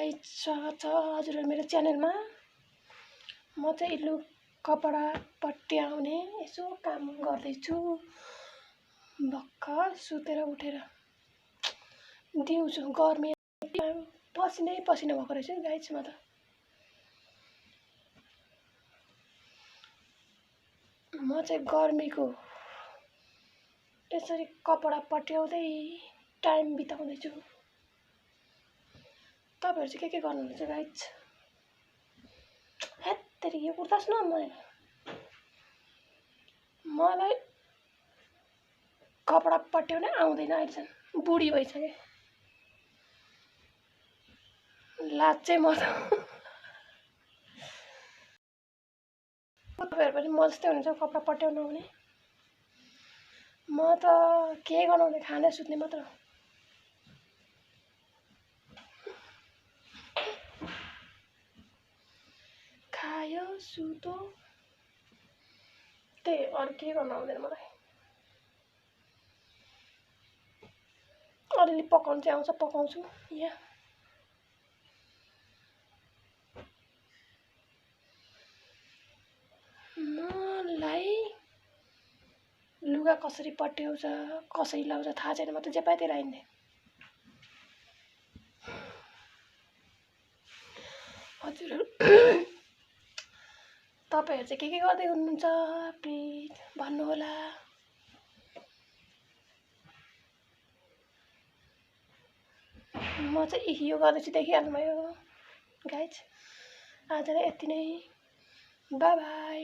Guys स्वागत छ हजुरहरु मेरो च्यानलमा। म चाहिँ लु कपडा पट्याउने यसो काम गर्दैछु। भर्खर सुतेर उठेर दिउँसो गर्मी पसिनै पसिना भएको रहेछु गाइस। म चाहिँ गर्मीको यसरी कपडा पट्याउँदै टाइम बिताउँदैछु। तपाईहरु चाहिँ के गर्नुहुन्छ गाइस? हेत्तेरी यो उठ्दास् न मलाई कपडा पट्याउन आउँदैन अहिलेसम्म, बुढी भइसके। लाज म त तपाईहरु पनि म जस्तै हुनुहुन्छ कपडा पट्याउन आउने। म त के गर्नु, खाने सुत्ने मात्र हो। खायो सुतो त्यही, अरु के गर्न आउँदैन मलाई। अलिअलि पकाउन चाहिँ आउँछ, पकाउँछु। यहाँ मलाई लुगा कसरी पट्याउँछ, कसरी लाउँछ थाहा छैन। म त जे पायो त्यही लाइदिन्थे। हजुरहरु तपाईहरु चाहिँ के गर्दै हुनुहुन्छ प्लिज भन्नु होला। म चाहिँ यो गर्दैछु, देखिहाल्नुभयो गाइस। आजलाई यति नै, बाइ बाइ।